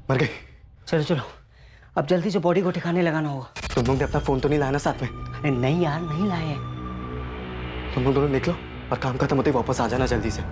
मर गई। चलो चलो, अब जल्दी से बॉडी को ठिकाने लगाना होगा। तुम लोग ने अपना फोन तो नहीं लाया ना साथ में? अरे नहीं यार, नहीं लाए हैं। तुम लोग दोनों निकलो और काम खत्म होते ही वापस आ जाना जल्दी से।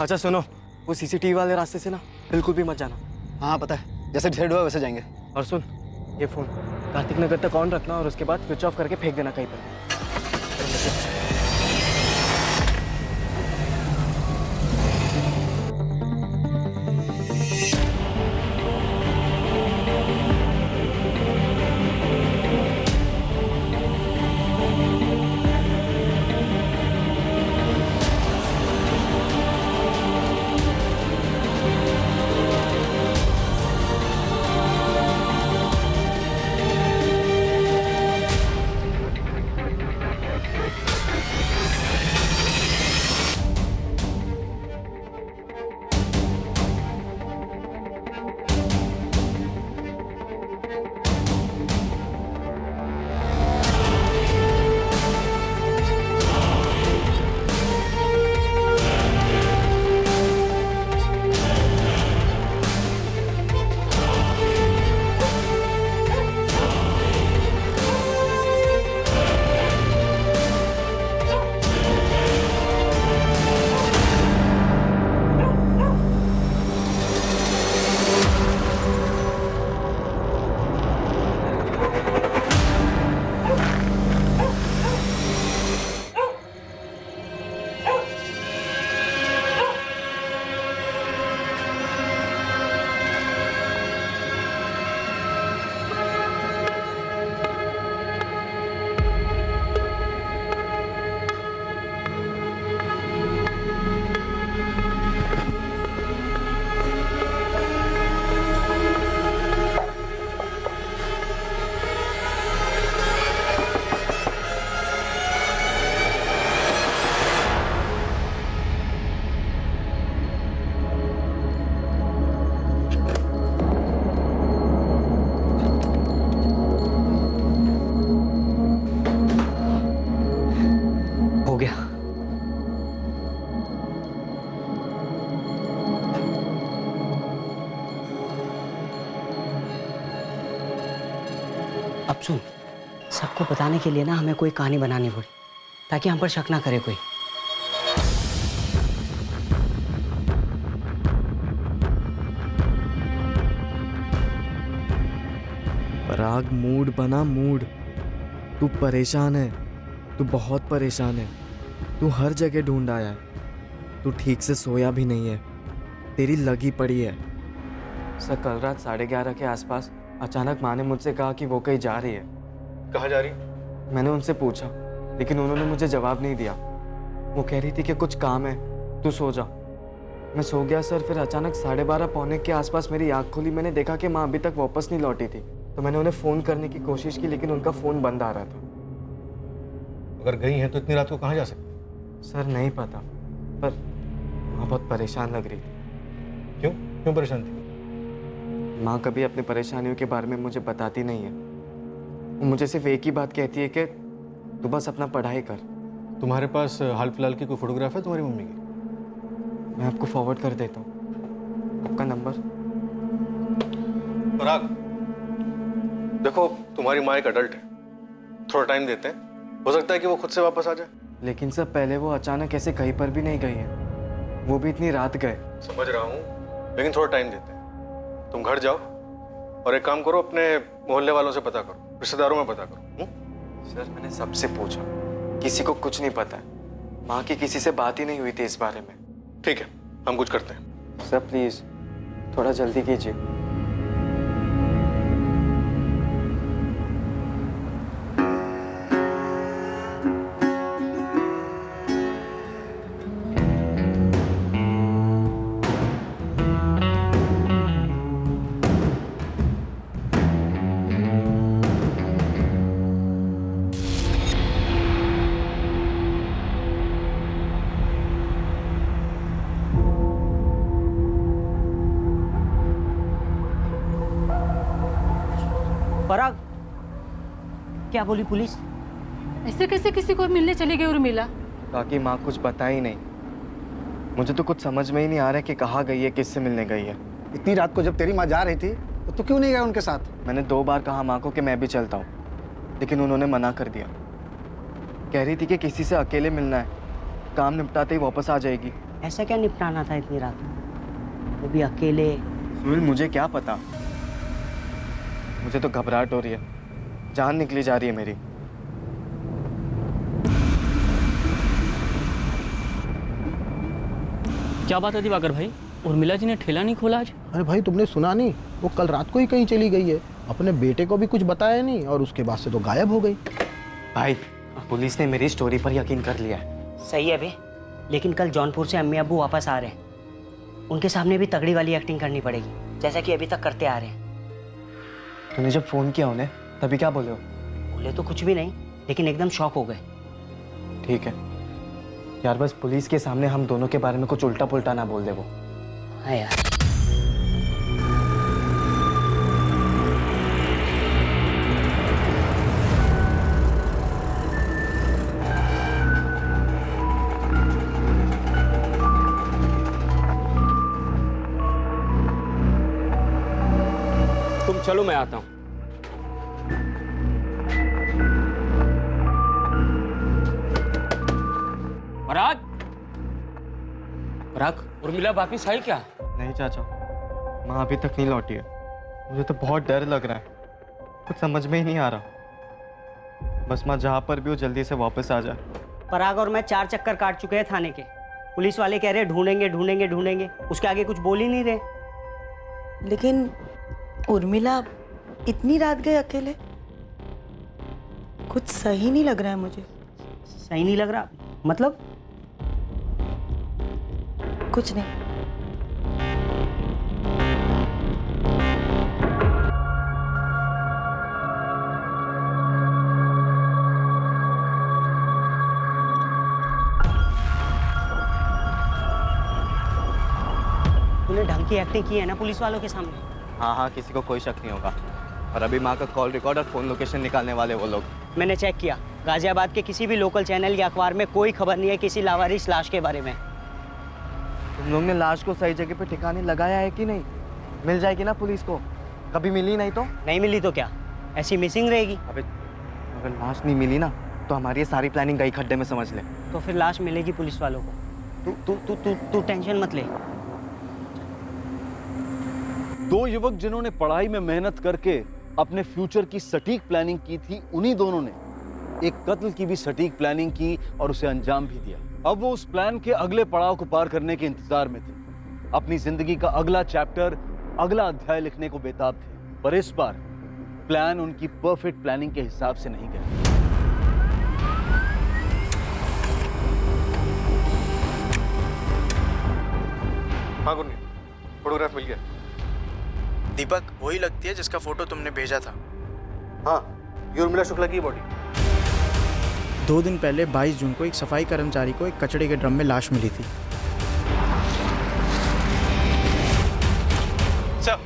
अच्छा सुनो, वो सीसीटीवी वाले रास्ते से ना बिल्कुल भी मत जाना। हाँ पता है, जैसे डिसाइड हुआ वैसे जाएंगे। और सुन, ये फोन कार्तिक नगर तक ऑन रखना और उसके बाद स्विच ऑफ करके फेंक देना कहीं पर। हो गया। अब सुन, सबको बताने के लिए ना हमें कोई कहानी बनानी पड़ी ताकि हम पर शक ना करे कोई। पराग, मूड बना मूड। तू परेशान है, तू बहुत परेशान है। तू हर जगह ढूंढ आया है, तू ठीक से सोया भी नहीं है, तेरी लगी पड़ी है। सर कल रात 11:30 के आसपास अचानक माँ ने मुझसे कहा कि वो कहीं जा रही है। कहाँ जा रही? मैंने उनसे पूछा लेकिन उन्होंने मुझे जवाब नहीं दिया। वो कह रही थी कि कुछ काम है, तू सो जा। मैं सो गया सर। फिर अचानक 12:30 पौने के आसपास मेरी आँख खुली। मैंने देखा कि माँ अभी तक वापस नहीं लौटी थी, तो मैंने उन्हें फ़ोन करने की कोशिश की लेकिन उनका फ़ोन बंद आ रहा था। अगर गई हैं तो इतनी रात को कहाँ जा सकती? सर नहीं पता, पर माँ बहुत परेशान लग रही थी। क्यों क्यों परेशान थी? माँ कभी अपनी परेशानियों के बारे में मुझे बताती नहीं है। वो मुझे सिर्फ एक ही बात कहती है कि तू बस अपना पढ़ाई कर। तुम्हारे पास हाल फिलहाल की कोई फोटोग्राफ है तुम्हारी मम्मी की? मैं आपको फॉरवर्ड कर देता हूँ आपका नंबर। पराग, देखो तुम्हारी माँ एक अडल्ट है, थोड़ा टाइम देते हैं, हो सकता है कि वो खुद से वापस आ जाए। लेकिन सर पहले वो अचानक ऐसे कहीं पर भी नहीं गई है, वो भी इतनी रात गए। समझ रहा हूँ, लेकिन थोड़ा टाइम देते हैं। तुम घर जाओ और एक काम करो, अपने मोहल्ले वालों से पता करो, रिश्तेदारों में पता करो। सर मैंने सबसे पूछा, किसी को कुछ नहीं पता है। माँ की किसी से बात ही नहीं हुई थी इस बारे में। ठीक है, हम कुछ करते हैं। सर प्लीज थोड़ा जल्दी कीजिए। क्या बोली पुलिस? ऐसे कैसे किसी को मिलने चली गई उर्मिला? बाकी माँ कुछ पता ही नहीं। मुझे तो कुछ समझ में ही नहीं आ रहा है कि कहाँ गई है, किससे मिलने गई है। इतनी रात को जब तेरी माँ जा रही थी तो तू क्यों नहीं गया उनके साथ? मैंने 2 बार कहा माँ को कि मैं भी चलता हूँ, लेकिन उन्होंने मना कर दिया। कह रही थी कि किसी से अकेले मिलना है, काम निपटाते ही वापस आ जाएगी। ऐसा क्या निपटाना था इतनी रात, वो भी अकेले? सुनील मुझे क्या पता, मुझे तो घबराहट हो रही है, जान निकली जा रही है मेरी। क्या बात है दिवाकर भाई, उर्मिला जी ने ठेला नहीं खोला आज? अरे भाई तुमने सुना नहीं, वो कल रात को ही कहीं चली गई है, अपने बेटे को भी कुछ बताया नहीं और उसके बाद से तो गायब हो गई। भाई पुलिस ने मेरी स्टोरी पर यकीन कर लिया है। सही है बे, लेकिन कल जौनपुर से अम्मी अब्बू वापस आ रहे हैं, उनके सामने भी तगड़ी वाली एक्टिंग करनी पड़ेगी, जैसा कि अभी तक करते आ रहे हैं। तूने जब फोन किया उन्हें तभी क्या बोले हो? बोले तो कुछ भी नहीं, लेकिन एकदम शॉक हो गए। ठीक है यार, बस पुलिस के सामने हम दोनों के बारे में कुछ उल्टा पुल्टा ना बोल दे वो। हाँ यार। तुम चलो, मैं आता हूँ। पराग, पराग, उर्मिला वापिस आई क्या? नहीं चाचा, माँ अभी तक नहीं लौटी है। मुझे तो बहुत डर लग रहा है, कुछ समझ में ही नहीं आ रहा। बस माँ जहाँ पर भी हो जल्दी से वापस आ जाए। पराग और मैं 4 चक्कर काट चुके हैं थाने के, पुलिस वाले कह रहे ढूंढेंगे ढूंढेंगे ढूंढेंगे, उसके आगे कुछ बोल ही नहीं रहे। लेकिन उर्मिला इतनी रात गए अकेले, कुछ सही नहीं लग रहा है मुझे। सही नहीं लग रहा मतलब? कुछ नहीं। तूने ढंग की एक्टिंग की है ना पुलिस वालों के सामने? हाँ हाँ, किसी को कोई शक नहीं होगा। और अभी माँ का कॉल रिकॉर्ड और फोन लोकेशन निकालने वाले वो लोग। मैंने चेक किया, गाजियाबाद के किसी भी लोकल चैनल या अखबार में कोई खबर नहीं है किसी लावारिस लाश के बारे में। तुम लोग ने लाश को सही जगह पे ठिकाने लगाया है कि नहीं? मिल जाएगी ना पुलिस को, कभी मिली नहीं तो? नहीं मिली तो क्या, ऐसी मिसिंग रहेगी? अबे अगर लाश नहीं मिली ना तो हमारी ये सारी प्लानिंग गई खड्डे में, समझ ले। तो फिर लाश मिलेगी पुलिस वालों को, तू तू तू तू तू टेंशन मत ले। 2 युवक जिन्होंने पढ़ाई में मेहनत करके अपने फ्यूचर की सटीक प्लानिंग की थी, उन्हीं दोनों ने एक कत्ल की भी सटीक प्लानिंग की और उसे अंजाम भी दिया। अब वो उस प्लान के अगले पड़ाव को पार करने के इंतजार में थे, अपनी जिंदगी का अगला चैप्टर, अगला अध्याय लिखने को बेताब थे। पर इस बार प्लान उनकी परफेक्ट प्लानिंग के हिसाब से नहीं गया। हाँ गुरनी, फोटोग्राफ मिल गया। दीपक वही लगती है जिसका फोटो तुमने भेजा था। हाँ, ये उर्मिला शुक्ला की बॉडी। 2 दिन पहले 22 जून को एक सफाई कर्मचारी को एक कचड़े के ड्रम में लाश मिली थी। सर,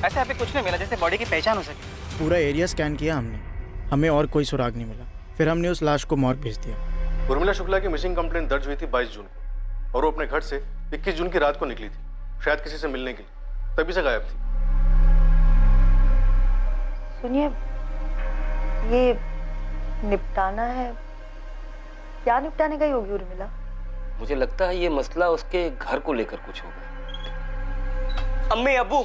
ऐसे यहाँ पे कुछ नहीं मिला जिससे बॉडी की पहचान हो सके। पूरा एरिया स्कैन किया हमने, हमें और कोई सुराग नहीं मिला। फिर हमने उस लाश को मॉर्ग भेज दिया। उर्मिला शुक्ला की मिसिंग कंप्लेंट दर्ज हुई थी 22 जून को और वो अपने घर से 21 जून की रात को निकली थी, शायद किसी से मिलने के लिए, तभी से गायब थी। सुनिए, ये निपटाना है, क्या निपटाने गई होगी उर्मिला? मुझे लगता है ये मसला उसके घर को लेकर कुछ होगा। अम्मी अब्बू,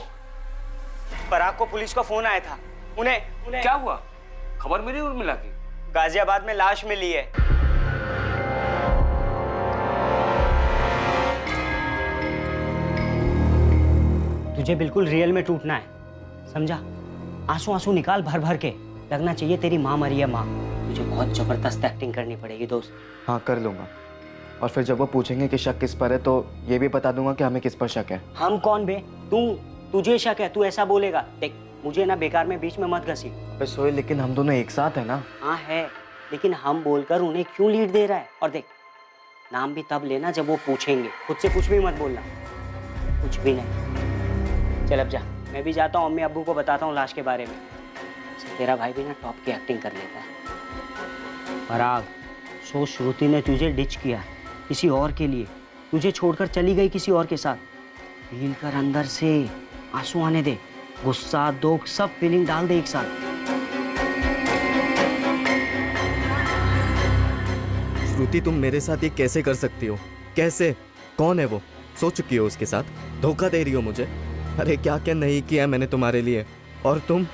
पराग को पुलिस का फोन आया था, उन्हें क्या हुआ? खबर मिली उर्मिला की? गाजियाबाद में लाश मिली है। तुझे बिल्कुल रियल में टूटना है, समझा? आंसू आंसू निकाल भर भर के, लगना चाहिए तेरी माँ मरी है। माँ, तुझे बहुत जबरदस्त एक्टिंग करनी पड़ेगी दोस्त। हाँ कर लूँगा, और फिर जब वो पूछेंगे कि शक किस पर है तो ये भी बता दूंगा कि हमें किस पर शक है। हम कौन बे? तुझे शक है, तू ऐसा बोलेगा। देख, मुझे ना बेकार में बीच में मत घसी। अबे सोए, लेकिन हम दोनों एक साथ है ना। हाँ है, लेकिन हम बोलकर उन्हें क्यों लीड दे रहा है? और देख, नाम भी तब लेना जब वो पूछेंगे, खुद से कुछ भी मत बोलना, कुछ भी नहीं। चल अब जा, मैं भी जाता हूँ, अम्मी अब्बू को बताता हूँ लाश के बारे में। तेरा भाई भी ना टॉप की एक्टिंग कर लेता है। पराग, सो श्रुति ने तुझे डिच किया किसी और के लिए, तुझे छोड़कर चली गई किसी और के साथ। फील कर अंदर से, आंसू आने दे, गुस्सा दुख सब फीलिंग डाल दे एक साथ। श्रुति, तुम मेरे साथ ये कैसे कर सकती हो? कैसे? कौन है वो? सो चुकी हो उसके साथ? धोखा दे रही हो मुझे? अरे क्या क्या नहीं किया मैंने तुम्हारे लिए, और तुम?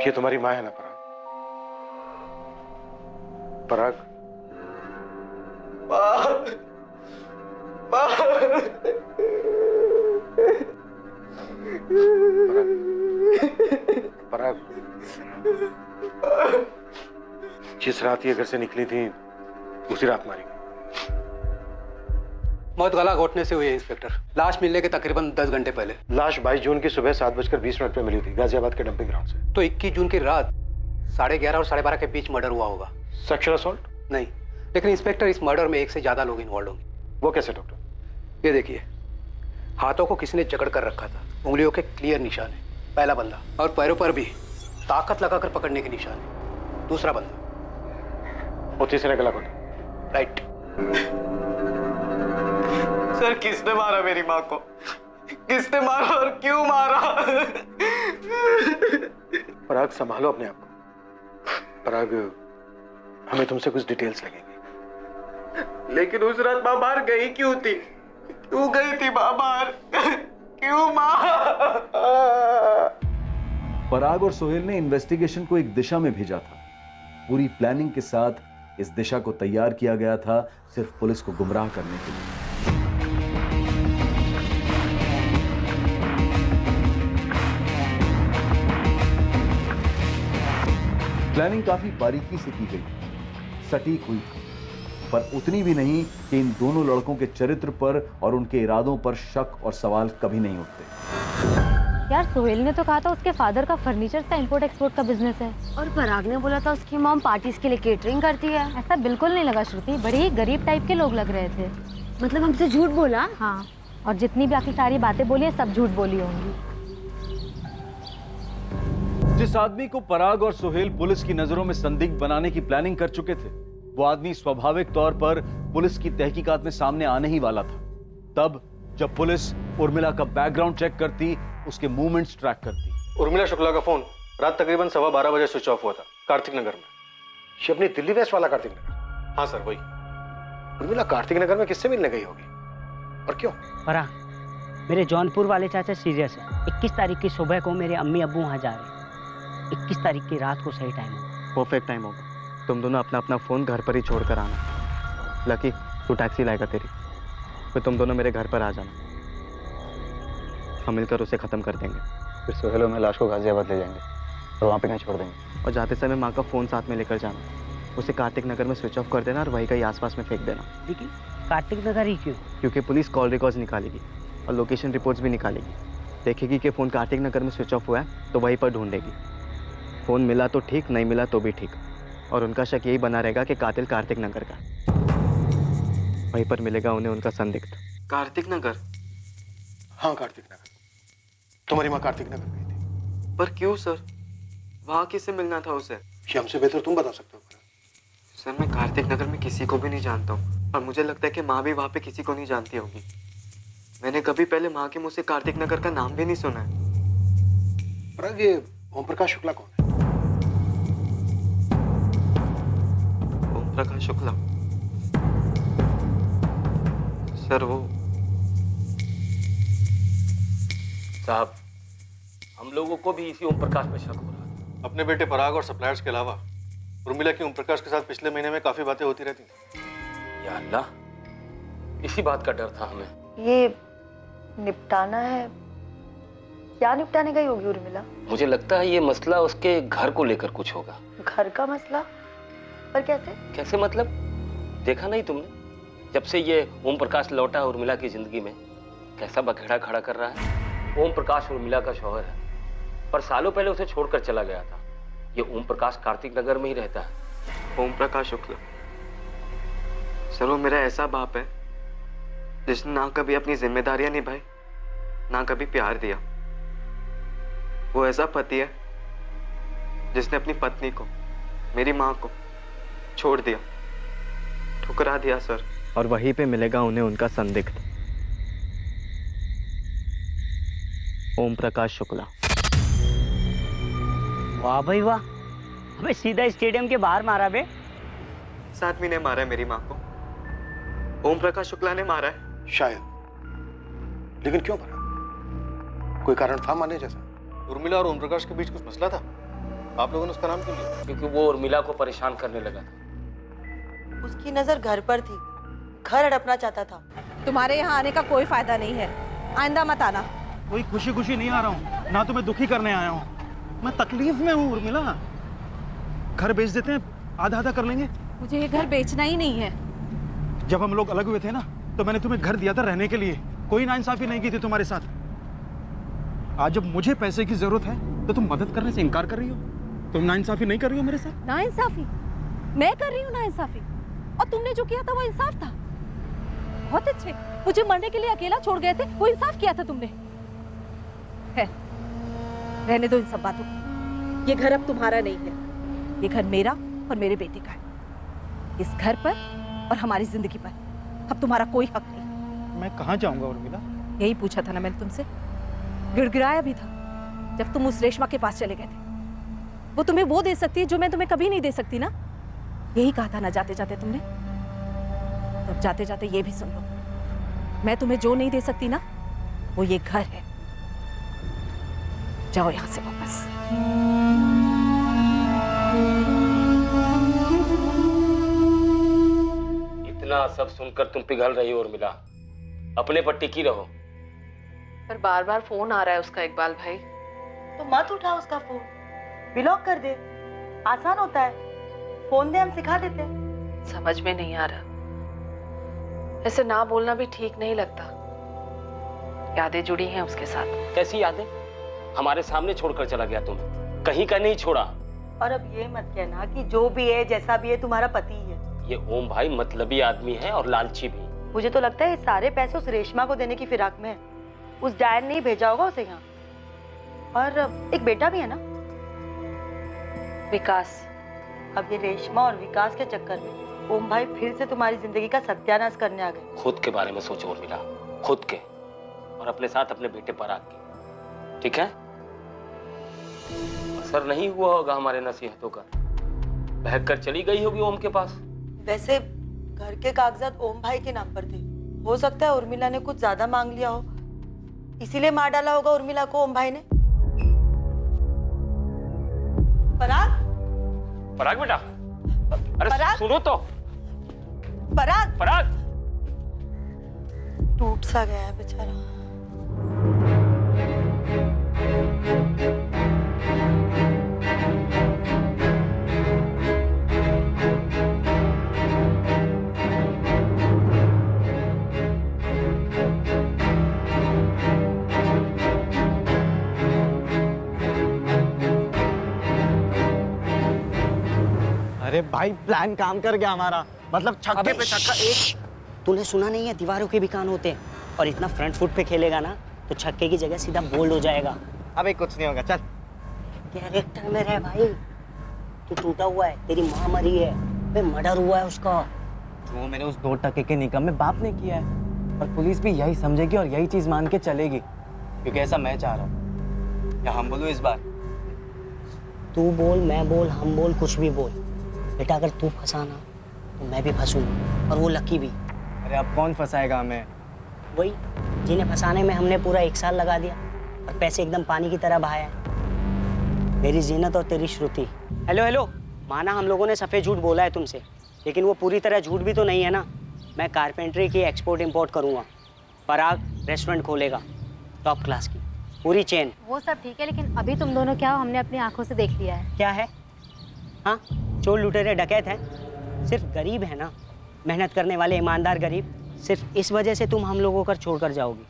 ये तुम्हारी माँ है ना पराग? पराग, पराग, जिस रात ये घर से निकली थी उसी रात मारी गई। मौत गला घोटने से हुई है इंस्पेक्टर। लाश मिलने के तकरीबन 10 घंटे पहले। लाश 22 जून की सुबह 7:20 पे मिली थी गाजियाबाद के डंपिंग ग्राउंड से। तो 21 जून की रात 11:30 और 12:30 के बीच मर्डर हुआ होगा। Sexual assault? नहीं, लेकिन इंस्पेक्टर इस मर्डर में एक से ज्यादा लोग इन्वॉल्व होंगे। वो कैसे डॉक्टर? ये देखिए, हाथों को किसी ने जकड़ कर रखा था, उंगलियों के क्लियर निशान है, पहला बंदा, और पैरों पर भी ताकत लगाकर पकड़ने के निशान है, दूसरा बंदा। और तीसरे गला घोटा? राइट। सर, किसने मारा मेरी माँ को? किसने मारा और क्यों मारा? पराग, संभालो अपने आप को। पराग, हमें तुमसे कुछ डिटेल्स लगेंगी। लेकिन उस रात माँ बाहर गई क्यों थी? क्यों गई थी माँ बाहर? क्यों माँ? पराग और सोहेल ने इन्वेस्टिगेशन को एक दिशा में भेजा था। पूरी प्लानिंग के साथ इस दिशा को तैयार किया गया था, सिर्फ पुलिस को गुमराह करने के लिए। प्लानिंग काफी बारीकी से की गई, सटीक हुई, पर उतनी भी नहीं कि इन दोनों लड़कों के चरित्र पर और उनके इरादों पर शक और सवाल कभी नहीं उठते। यार, सोहेल ने तो कहा था उसके फादर का फर्नीचर का इंपोर्ट एक्सपोर्ट का बिजनेस है, और पराग ने बोला था उसकी मॉम पार्टीज के लिए केटरिंग करती है। ऐसा बिल्कुल नहीं लगा श्रुति, बड़े ही गरीब टाइप के लोग लग रहे थे। मतलब हमसे झूठ बोला? हाँ, और जितनी बाकी सारी बातें बोली है सब झूठ बोली होंगी। जिस आदमी को पराग और सोहेल पुलिस की नजरों में संदिग्ध बनाने की प्लानिंग कर चुके थे, वो आदमी स्वाभाविक तौर पर पुलिस की तहकीकात में सामने आने ही वाला था। तब जब पुलिस उर्मिला का बैकग्राउंड चेक करती, उसके मूवमेंट्स ट्रैक करती। उर्मिला शुक्ला का फोन रात तकरीबन 12:15 बजे स्विच ऑफ हुआ था, कार्तिक नगर में। ये अपनी दिल्ली वेस्ट वाला कार्तिक नगर? हाँ सर, वही। उर्मिला कार्तिक नगर में किससे मिलने गई होगी और क्यों? पराग, मेरे जौनपुर वाले चाचा सीरियस है। 21 तारीख की सुबह को मेरे अम्मी अब्बू वहाँ जा रहे हैं। 21 तारीख की रात को सही टाइम होगा। परफेक्ट टाइम होगा। तुम दोनों अपना अपना फ़ोन घर पर ही छोड़ कर आना। लकी, तू टैक्सी लाएगा तेरी, फिर तुम दोनों मेरे घर पर आ जाना। हम मिलकर उसे ख़त्म कर देंगे। फिर सोहेल और मैं लाश को गाजियाबाद ले जाएंगे और वहाँ पे कहीं छोड़ देंगे। और जाते समय माँ का फ़ोन साथ में लेकर जाना। उसे कार्तिक नगर में स्विच ऑफ कर देना और वहीं कहीं आसपास में फेंक देना। लेकिन कार्तिक नगर ही क्यों? क्योंकि पुलिस कॉल रिकॉर्ड्स निकालेगी और लोकेशन रिपोर्ट्स भी निकालेगी। देखेगी कि फ़ोन कार्तिक नगर में स्विच ऑफ हुआ है तो वहीं पर ढूंढेगी। फ़ोन मिला तो ठीक, नहीं मिला तो भी ठीक, और उनका शक यही बना रहेगा कि कातिल कार्तिक नगर का। वहीं पर मिलेगा उन्हें उनका संदिग्ध। कार्तिक नगर? हाँ, कार्तिक नगर। तुम्हारी माँ कार्तिक नगर गई थी। पर क्यों सर? वहाँ किससे मिलना था उसे? ये हमसे बेहतर तुम बता सकते हो। सर, मैं कार्तिक नगर में किसी को भी नहीं जानता हूँ, और मुझे लगता है कि माँ भी वहाँ पे किसी को नहीं जानती होगी। मैंने कभी पहले माँ के मुँह से कार्तिक नगर का नाम भी नहीं सुना है। पर ये ओम प्रकाश शुक्ला कौन है? ओम प्रकाश शुक्ला? सर, वो साहब, हम लोगों को भी इसी ओम प्रकाश पे शक हो रहा है। अपने बेटे पराग और सप्लायर्स के अलावा उर्मिला की ओम प्रकाश के साथ पिछले महीने में काफी बातें होती रहती थी। या अल्लाह, इसी बात का डर था हमें। ये निपटाना है क्या निपटाने गई होगी उर्मिला? मुझे लगता है ये मसला उसके घर को लेकर कुछ होगा। घर का मसला? पर कैसे? कैसे मतलब? देखा नहीं तुमने? जब से ये ओम प्रकाश लौटा है उर्मिला की जिंदगी में, कैसा बखेड़ा खड़ा कर रहा है। ओम प्रकाश उर्मिला का शौहर है, पर सालों पहले उसे छोड़कर चला गया था। ये ओम प्रकाश कार्तिक नगर में ही रहता है। ओम प्रकाश शुक्ला सर, वो मेरा ऐसा बाप है जिसने ना कभी अपनी जिम्मेदारियां निभाई, ना कभी प्यार दिया। वो ऐसा पति है जिसने अपनी पत्नी को, मेरी माँ को छोड़ दिया, ठुकरा दिया सर। और वहीं पे मिलेगा उन्हें उनका संदिग्ध, ओम प्रकाश शुक्ला। वाह भाई वाह, अबे सीधा स्टेडियम के बाहर मारा बे। इस आदमी ने मारा है मेरी माँ को, ओम प्रकाश शुक्ला ने मारा है। शायद, लेकिन क्यों मारा? कोई कारण था मानने जैसा? उर्मिला और ओम प्रकाश के बीच कुछ मसला था? आप लोगों ने उसका नाम क्यों लिया? क्योंकि वो उर्मिला को परेशान करने लगा था। उसकी नजर घर पर थी, घर हड़पना चाहता था। तुम्हारे यहाँ आने का कोई फायदा नहीं है, आइंदा मत आना। कोई खुशी खुशी नहीं आ रहा हूँ, ना तो मैं दुखी करने आया हूँ। मैं तकलीफ में हूँ उर्मिला। घर बेच देते हैं, आधा आधा कर लेंगे। मुझे ये घर बेचना ही नहीं है। जब हम लोग अलग हुए थे ना, तो मैंने तुम्हें घर दिया था रहने के लिए, कोई नाइंसाफी नहीं की थी तुम्हारे साथ। आज जब मुझे पैसे की जरूरत है तो तुम मदद करने से इनकार कर रही हो। तुम नाइंसाफी नहीं कर रही हो मेरे साथ? नाइंसाफी? मैं कर रही हूँ नाइंसाफी? और तुमने जो किया था वो इंसाफ था। बहुत अच्छे, मुझे मरने के लिए अकेला छोड़ गए थे, वो इंसाफ किया था तुमने। है, रहने दो इन सब बातों को। ये घर अब तुम्हारा नहीं है, ये घर मेरा और मेरे बेटे का है। इस घर पर और हमारी जिंदगी पर अब तुम्हारा कोई हक नहीं। मैं कहाँ जाऊंगा उर्मिला? यही पूछा था ना मैंने तुमसे, गिड़गिड़ाया भी था जब तुम उस रेशमा के पास चले गए थे। वो तुम्हें वो दे सकती है जो मैं तुम्हें कभी नहीं दे सकती ना। यही कहा था ना जाते जाते तुमने। तब जाते जाते ये भी सुन लो, मैं तुम्हें जो नहीं दे सकती ना, वो ये घर है। जाओ यहां से वापस। इतना सब सुनकर तुम पिघल रही हो उर्मिला, अपने पर टिकी रहो। पर बार बार फोन आ रहा है उसका इकबाल भाई। तो मत उठा उसका फोन, ब्लॉक कर दे, आसान होता है। फोन दे, हम सिखा देते। समझ में नहीं आ रहा, ऐसे ना बोलना भी ठीक नहीं लगता। यादें जुड़ी हैं उसके साथ। कैसी यादें? हमारे सामने छोड़कर चला गया तुम्हें, कहीं का नहीं छोड़ा। और अब ये मत कहना कि जो भी है जैसा भी है तुम्हारा पति है। ये ओम भाई मतलबी आदमी है और लालची भी। मुझे तो लगता है ये सारे पैसे उस रेशमा को देने की फिराक में है। उस डायन ने ही भेजा होगा उसे यहाँ। और एक बेटा भी है ना, विकास। अब ये रेशमा और विकास के चक्कर में ओम भाई फिर से तुम्हारी जिंदगी का सत्यानाश करने आ गए। खुद के बारे में सोचो उर्मिला, खुद के, और अपने साथ अपने बेटे पराग के। ठीक है? असर नहीं हुआ होगा हमारे नसीहतों का, बहक कर चली गई होगी ओम के पास। वैसे घर के कागजात ओम भाई के नाम पर थे। हो सकता है उर्मिला ने कुछ ज्यादा मांग लिया हो, इसीलिए मार डाला होगा उर्मिला को ओम भाई ने। पराग, पराग बेटा, अरे पराग? सुनो तो। पराग, पराग टूट सा गया है बेचारा। अरे भाई प्लान काम कर गया हमारा, मतलब छक्के पे छक्का। एक तूने सुना नहीं है, दीवारों के भी कान होते हैं। और इतना फ्रंट फुट पे खेलेगा ना तो छक्के की जगह सीधा बोल्ड हो जाएगा। अबे कुछ नहीं होगा, चल। कैरेक्टर में रह भाई, तू टूटा हुआ है, तेरी माँ मरी है, मर्डर हुआ है उसका। वो मेरे उस 2 टके के निकम्मे बाप ने किया है, और पुलिस भी यही समझेगी और यही चीज मान के चलेगी, क्योंकि ऐसा मैं चाह रहा हूँ। या हम बोलो इस बार? तू बोल, मैं बोल, हम बोल, कुछ भी बोल बेटा। अगर तू फंसाना तो मैं भी फंसूंगा, और वो लकी भी। अरे अब कौन फंसाएगा हमें? वही जिन्हें फंसाने में हमने पूरा 1 साल लगा दिया और पैसे एकदम पानी की तरह बहाया। मेरी जीनत और तेरी श्रुति। हेलो हेलो, माना हम लोगों ने सफ़ेद झूठ बोला है तुमसे, लेकिन वो पूरी तरह झूठ भी तो नहीं है ना। मैं कारपेंट्री की एक्सपोर्ट इंपोर्ट करूँगा, पराग रेस्टोरेंट खोलेगा टॉप क्लास की, पूरी चेन। वो सब ठीक है, लेकिन अभी तुम दोनों क्या हो हमने अपनी आंखों से देख लिया है। क्या है? हाँ, चोर लुटेरे डकैत हैं, सिर्फ गरीब है ना, मेहनत करने वाले ईमानदार गरीब। सिर्फ इस वजह से तुम हम लोगों को छोड़कर जाओगी,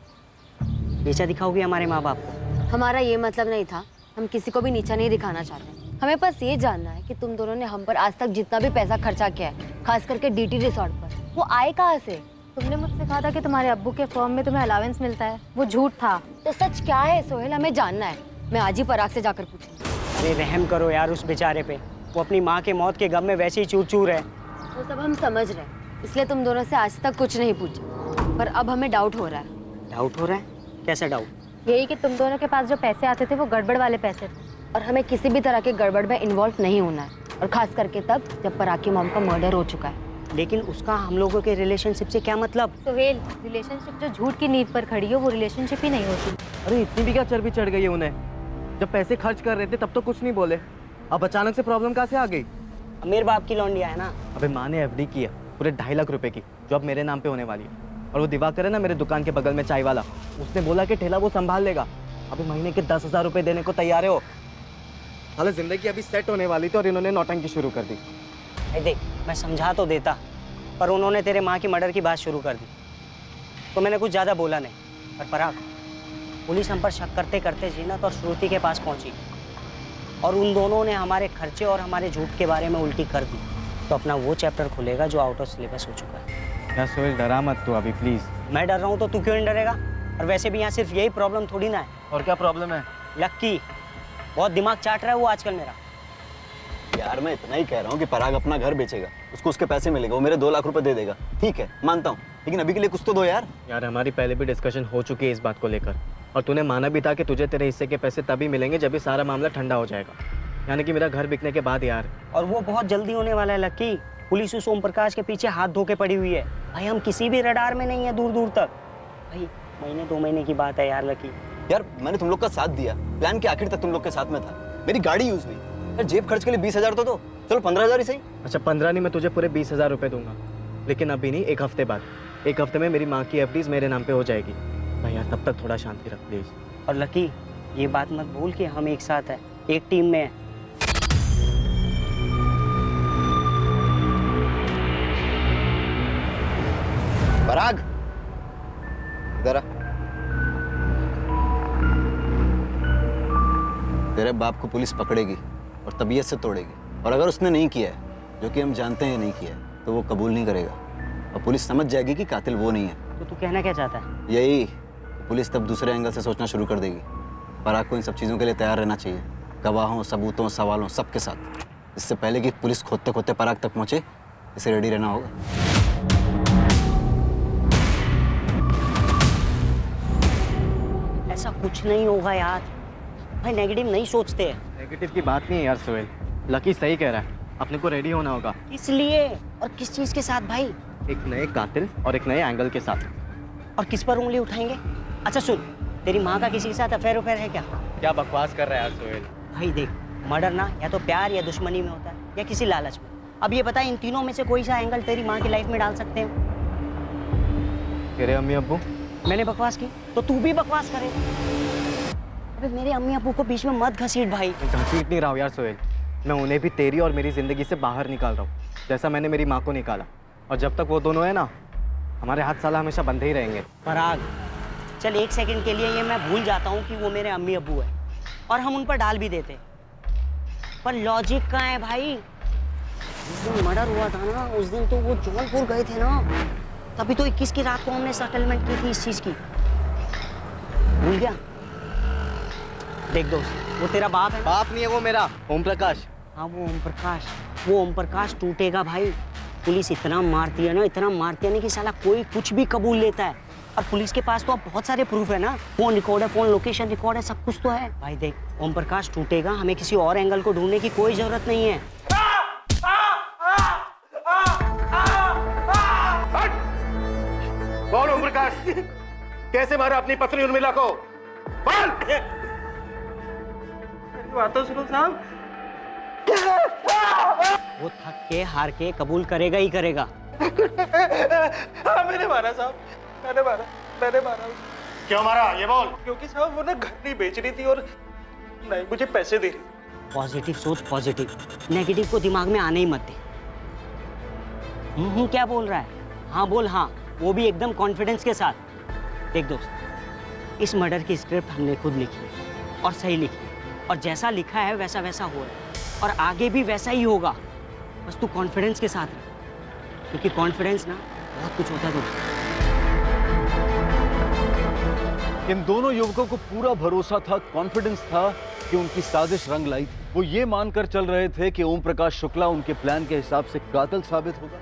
नीचा दिखाओगी हमारे माँ बाप को। हमारा ये मतलब नहीं था, हम किसी को भी नीचा नहीं दिखाना चाहते। हमें बस ये जानना है कि तुम दोनों ने हम पर आज तक जितना भी पैसा खर्चा किया है, खास करके डीटी रिसोर्ट पर, वो आए कहाँ से? तुमने मुझसे कहा था कि तुम्हारे अब्बू के फर्म में तुम्हें अलाउंस मिलता है, वो झूठ था। तो सच क्या है सोहेल, हमें जानना है। मैं आज ही पराग से जाकर पूछूंगी। अरे रहम करो यार उस बेचारे पे, वो अपनी माँ के मौत के गम में वैसे ही चूर चूर है। वो सब हम समझ रहे हैं, इसलिए तुम दोनों से आज तक कुछ नहीं पूछा, पर अब हमें डाउट हो रहा है। डाउट हो रहा है? कैसा डाउट? यही कि तुम दोनों के पास जो पैसे आते थे वो गड़बड़ वाले पैसे थे, और हमें किसी भी तरह के गड़बड़ में इन्वॉल्व नहीं होना है, और खास करके तब जब पराग की मॉम का मर्डर हो चुका है। लेकिन उसका हम लोगों के रिलेशनशिप से क्या मतलब? सोहेल, रिलेशनशिप जो झूठ की नींव पर खड़ी हो वो रिलेशनशिप ही नहीं होती। अरे इतनी भी क्या चर्बी चढ़ गई है उन्हें? जब पैसे खर्च कर रहे थे तब तो कुछ नहीं बोले, अब अचानक से प्रॉब्लम कहाँ से आ गई? मेरे बाप की लौंडिया है ना। अबे माँ ने एफडी की है पूरे 2.5 लाख रुपए की, जो अब मेरे नाम पे होने वाली है। और वो दिवाकर है ना मेरे दुकान के बगल में चाय वाला, उसने बोला कि ठेला वो संभाल लेगा। अभी महीने के 10,000 रुपए देने को तैयार हो। हालांकि जिंदगी अभी सेट होने वाली थी और इन्होंने नौटंकी शुरू कर दी। देख, मैं समझा तो देता, पर उन्होंने तेरे माँ की मर्डर की बात शुरू कर दी, तो मैंने कुछ ज़्यादा बोला नहीं। पर पराग, पुलिस हम पर शक करते करते जीनत और श्रुति के पास पहुंची, और उन दोनों ने हमारे खर्चे और हमारे झूठ के बारे में उल्टी कर दी, तो अपना वो चैप्टर खुलेगा जो आउट ऑफ सिलेबस हो चुका है। क्या सोहेल, डरा मत तू अभी प्लीज। मैं डर रहा हूँ तो तू क्यों नहीं डरेगा? और वैसे भी यहाँ सिर्फ यही प्रॉब्लम थोड़ी ना है। और क्या प्रॉब्लम है? लक्की, बहुत दिमाग चाट रहा है वो आजकल मेरा। यार मैं इतना ही कह रहा हूँ कि पराग अपना घर बेचेगा, उसको उसके पैसे मिलेगा, वो मेरे 2 लाख रुपए दे देगा। ठीक है, मानता हूँ, लेकिन अभी के लिए कुछ तो दो यार। यार हमारी पहले भी डिस्कशन हो चुकी है इस बात को लेकर, और तूने माना भी था कि तुझे तेरे हिस्से के पैसे तभी मिलेंगे जब ये सारा मामला ठंडा हो जाएगा, यानी कि मेरा घर बिकने के बाद यार। और वो बहुत जल्दी होने वाला है लक्की। पुलिस उस ओम प्रकाश के पीछे हाथ धो के पड़ी हुई है भाई, हम किसी भी रडार में नहीं है दूर दूर तक। भाई 1-2 महीने की बात है यार लकी। यार मैंने तुम लोग का साथ दिया, प्लान के आखिर तक तुम लोग के साथ में था, मेरी गाड़ी यूज हुई यार, जेब खर्च के लिए 20,000 तो दो, चलो 15,000 ही सही। अच्छा 15 नहीं, मैं तुझे पूरे 20,000 रुपए दूंगा, लेकिन अभी नहीं, 1 हफ्ते बाद। 1 हफ्ते में मेरी माँ की एफडीज मेरे नाम पे हो जाएगी भाई यार, तब तक थोड़ा शांति रख प्लीज। और लकी, ये बात मत भूल कि हम एक साथ हैं, एक टीम में हैं। पराग इधर आ। तेरे बाप को पुलिस पकड़ेगी और तबीयत से तोड़ेगी, और अगर उसने नहीं किया है, जो कि हम जानते हैं नहीं किया है, तो वो कबूल नहीं करेगा, और पुलिस समझ जाएगी कि कातिल वो नहीं है। तो तू कहना क्या चाहता है? यही, पुलिस तब दूसरे एंगल से सोचना शुरू कर देगी। पराग को इन सब चीज़ों के लिए तैयार रहना चाहिए, गवाहों, सबूतों, सवालों, सबके साथ। इससे पहले कि पुलिस खोदते खोदते पराग तक पहुंचे, इसे रेडी रहना होगा। ऐसा कुछ नहीं होगा यार, भाई नेगेटिव नहीं सोचते हैं। नेगेटिव की बात नहीं है यार सोहेल, लकी सही कह रहा है, अपने को रेडी होना होगा। इसलिए, और किस चीज के साथ भाई? एक नए कातिल और एक नए एंगल के साथ। और किस पर उंगली उठाएंगे? अच्छा सुन, तेरी माँ का किसी के साथ अफेयर उफेयर है क्या? क्या बकवास कर रहा है यार सोहेल? भाई देख, मर्डर ना या तो प्यार या दुश्मनी में होता है, या किसी लालच में। अब ये बता, इन तीनों में से कोई सा एंगल तेरी माँ की लाइफ में डाल सकते हैं? तेरे अम्मी अब्बू। मैंने बकवास की तो तू भी बकवास करे। अबे मेरे अम्मी अब्बू को बीच में मत घसीट भाई। घसीट नहीं रहा हूँ यार सोहेल, मैं उन्हें भी तेरी और मेरी जिंदगी से बाहर निकाल रहा हूँ, जैसा मैंने मेरी माँ को निकाला। और जब तक वो दोनों है ना, हमारे हाथ साला हमेशा बंधे ही रहेंगे। पराग, चल 1 सेकंड के लिए ये मैं भूल जाता हूँ कि वो मेरे अम्मी अब्बू है, और हम उन पर डाल भी देते, पर लॉजिक कहाँ है भाई? जिस दिन मर्डर हुआ था ना, उस दिन तो वो जौनपुर गए थे ना, तभी तो 21 की रात को हमने सेटलमेंट की थी इस चीज की। भूल गया? देख दोस्त, वो तेरा बाप है। बाप नहीं है वो मेरा, ओम प्रकाश। हाँ वो ओम प्रकाश, वो ओम प्रकाश टूटेगा भाई। पुलिस इतना मारती है ना, इतना मारती है ना कि साला कोई कुछ भी कबूल लेता है। और पुलिस के पास तो अब बहुत सारे प्रूफ है ना, फोन रिकॉर्ड है, फोन लोकेशन रिकॉर्ड है, सब कुछ तो है भाई। देख, ओम प्रकाश टूटेगा, हमें किसी और एंगल को ढूंढने की कोई जरूरत नहीं है। कौन ओम प्रकाश? कैसे मारा अपनी पत्नी उर्मिला को? बोल! बात तो सुनो साहब। वो थक के हार के कबूल करेगा ही करेगा। हाँ मैंने मारा साहब, मैंने मारा। क्यों मारा ये बोल। क्योंकि साहब वो ना घर नहीं बेच रही थी और नहीं मुझे पैसे दे रही। पॉजिटिव सोच, पॉजिटिव, नेगेटिव को दिमाग में आने ही मत दे। क्या बोल रहा है? हाँ बोल हाँ, वो भी एकदम कॉन्फिडेंस के साथ। देख दोस्त, इस मर्डर की स्क्रिप्ट हमने खुद लिखी है और सही लिखी है, और जैसा लिखा है वैसा वैसा हो रहा है और आगे भी वैसा ही होगा। बस तू कॉन्फिडेंस के साथ रह, क्योंकि कॉन्फिडेंस ना बहुत कुछ होता है दोस्त। इन दोनों युवकों को पूरा भरोसा था, कॉन्फिडेंस था कि उनकी साजिश रंग लाई थी। वो ये मानकर चल रहे थे कि ओम प्रकाश शुक्ला उनके प्लान के हिसाब से कातिल साबित होगा,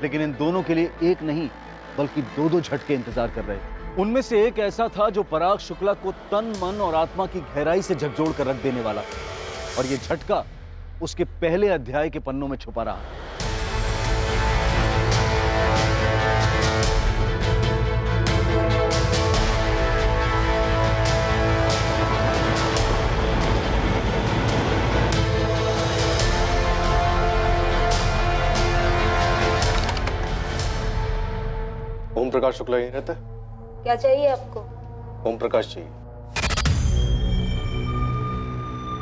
लेकिन इन दोनों के लिए एक नहीं बल्कि दो दो झटके इंतजार कर रहे थे। उनमें से एक ऐसा था जो पराग शुक्ला को तन, मन और आत्मा की गहराई से झकझोर कर रख देने वाला था, और ये झटका उसके पहले अध्याय के पन्नों में छुपा रहा। ओम प्रकाश शुक्ला यहीं रहता है? क्या चाहिए आपको? ओम प्रकाश चाहिए।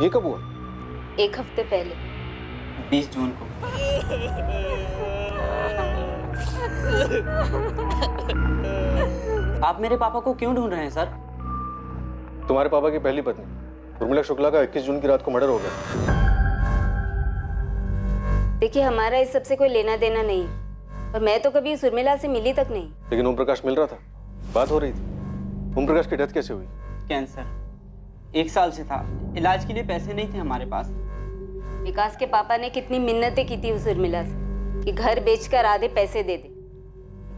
ये कब हुआ? 1 हफ्ते पहले, 20 जून को। आप मेरे पापा को क्यों ढूंढ रहे हैं सर? तुम्हारे पापा की पहली पत्नी उर्मिला शुक्ला का 21 जून की रात को मर्डर हो गया। देखिए हमारा इस सब से कोई लेना देना नहीं, और मैं तो कभी उस उर्मिला से मिली तक नहीं। लेकिन ओम प्रकाश मिल रहा था, बात हो रही थी। ओम प्रकाश की डेथ कैसे हुई? कैंसर, 1 साल से था। इलाज के लिए पैसे नहीं थे हमारे पास। विकास के पापा ने कितनी मिन्नतें की थी उस उर्मिला से कि घर बेचकर आधे पैसे दे दे,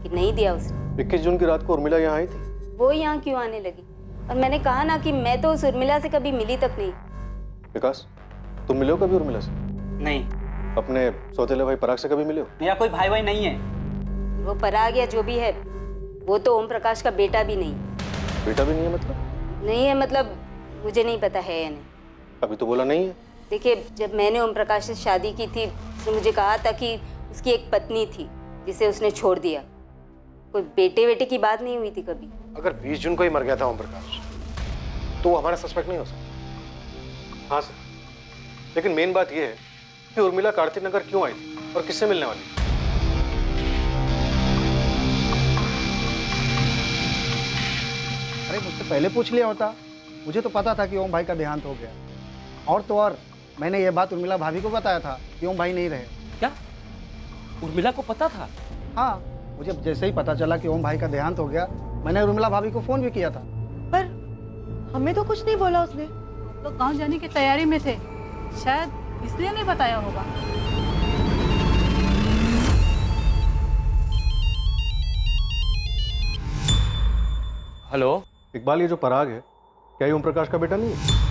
लेकिन नहीं दिया उसने। 21 जून की रात को उर्मिला यहाँ आई थी? वो यहाँ क्यों आने लगी? और मैंने कहा ना कि मैं तो उस उर्मिला से कभी मिली तक नहीं। विकास, तुम मिले हो कभी उर्मिला से? नहीं। अपने सौतेले भाई पराग से कभी मिले हो? मेरा कोई भाई नहीं है। वो पराग या जो भी है, वो तो ओम प्रकाश का बेटा भी नहीं। बेटा भी नहीं है मतलब? नहीं है मतलब मुझे नहीं पता है या नहीं। अभी तो बोला नहीं है। देखिए, जब मैंने ओम प्रकाश से शादी की थी, उसने मुझे कहा था कि उसकी एक पत्नी थी जिसे उसने छोड़ दिया। कोई बेटे बेटे की बात नहीं हुई थी कभी। अगर 20 जून को ही मर गया था ओम प्रकाश, तो वो हमारा सस्पेक्ट नहीं हो सकता। हाँ सर, लेकिन मेन बात यह है कि उर्मिला कार्तिक नगर क्यों आई थी और किससे मिलने वाली थी? अरे मुझसे पहले पूछ लिया होता, मुझे तो पता था कि ओम भाई का देहांत हो गया। और तो और मैंने ये बात उर्मिला भाभी को बताया था कि ओम भाई नहीं रहे। क्या उर्मिला को पता था? हाँ, मुझे जैसे ही पता चला कि ओम भाई का देहांत हो गया, मैंने उर्मिला भाभी को फोन भी किया था। पर हमें तो कुछ नहीं बोला उसने। तो गांव जाने की तैयारी में थे, शायद इसलिए नहीं बताया होगा। हेलो इकबाल, ये जो पराग है, क्या ये ओम प्रकाश का बेटा नहीं है?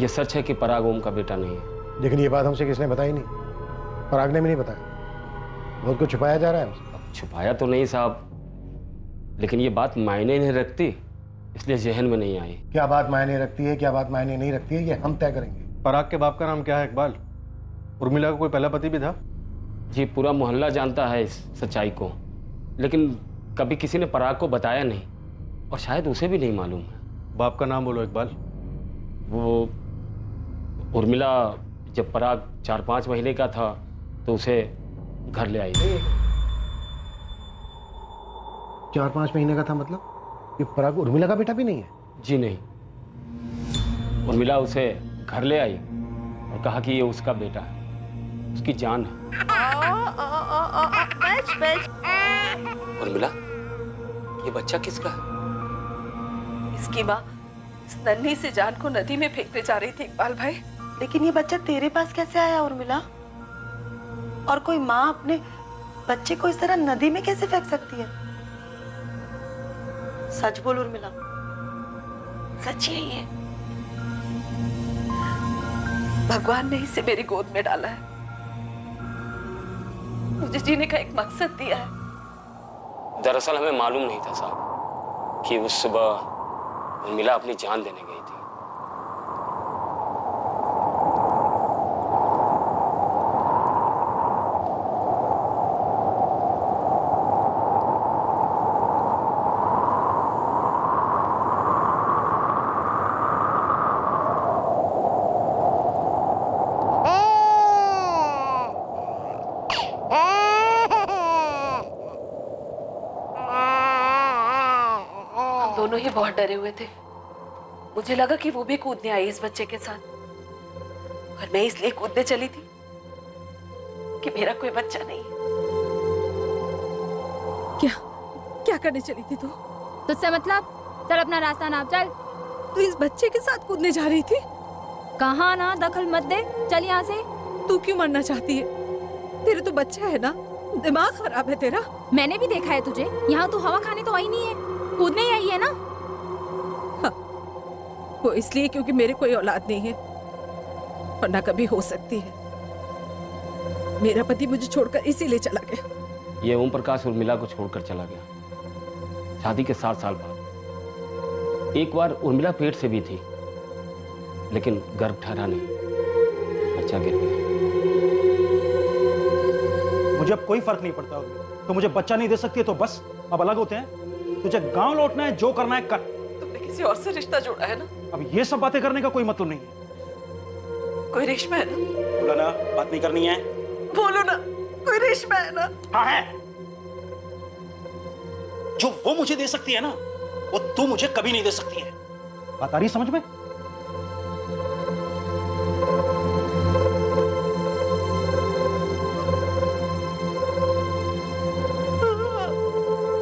ये सच है कि पराग ओम का बेटा नहीं है। लेकिन ये बात हमसे किसने बताई नहीं? पराग ने भी नहीं बताया। बहुत कुछ छुपाया जा रहा है हमसे। अब छुपाया तो नहीं साहब, लेकिन ये बात मायने नहीं रखती, इसलिए जहन में नहीं आई। क्या बात मायने रखती है, क्या बात मायने नहीं रखती है, ये हम तय करेंगे। पराग के बाप का नाम क्या है इकबाल? उर्मिला का कोई पहला पति भी था? जी, पूरा मोहल्ला जानता है इस सच्चाई को, लेकिन कभी किसी ने पराग को बताया नहीं, और शायद उसे भी नहीं मालूम है। बाप का नाम बोलो इकबाल। वो उर्मिला जब पराग 4-5 महीने का था तो उसे घर ले आई। 4-5 महीने का था मतलब? ये पराग उर्मिला का बेटा भी नहीं है? जी नहीं, उर्मिला उसे घर ले आई और कहा कि ये उसका बेटा है, उसकी जान है। उर्मिला, ये बच्चा किसका है? इसकी माँ इस नन्ही से जान को नदी में फेंकने जा रही थी इकबाल भाई। लेकिन ये बच्चा तेरे पास कैसे आया उर्मिला? और कोई माँ अपने बच्चे को इस तरह नदी में कैसे फेंक सकती है? सच बोल उर्मिला। सच यही है, भगवान ने इसे मेरी गोद में डाला है, मुझे जीने का एक मकसद दिया है। दरअसल हमें मालूम नहीं था साहब कि उस सुबह उर्मिला अपनी जान देने गई थी। दोनों ही बहुत डरे हुए थे। मुझे लगा कि वो भी कूदने आई इस बच्चे के साथ, और मैं इसलिए कूदने चली थी कि मेरा कोई बच्चा नहीं है। क्या करने चली थी तू? तुझसे मतलब? चल अपना रास्ता नाप चल। तू इस बच्चे के साथ कूदने जा रही थी? कहाँ ना, दखल मत दे, चल यहाँ से। तू क्यों मरना चाहती है? तेरे तो बच्चा है ना, दिमाग खराब है तेरा। मैंने भी देखा है तुझे, यहाँ तू हवा खाने तो आई नहीं है, कूदने ही आई है ना। हाँ, वो इसलिए क्योंकि मेरे कोई औलाद नहीं है, वरना कभी हो सकती है। मेरा पति मुझे छोड़कर इसीलिए चला गया। ये ओम प्रकाश उर्मिला को छोड़कर चला गया शादी के 7 साल बाद। एक बार उर्मिला पेट से भी थी, लेकिन गर्भ ठहरा नहीं, बच्चा गिर गया। मुझे अब कोई फर्क नहीं पड़ता होगी। तो मुझे बच्चा नहीं दे सकती है तो बस अब अलग होते हैं। तुझे गांव लौटना है, जो करना है कर। तुमने किसी और से रिश्ता जोड़ा है ना? अब ये सब बातें करने का कोई मतलब नहीं है। कोई रेशमा है ना? बोला ना, बात नहीं करनी है। बोलो ना, कोई रेशमा है ना? हाँ है। जो वो मुझे दे सकती है ना, वो तू मुझे कभी नहीं दे सकती है। बात आ रही है समझ में?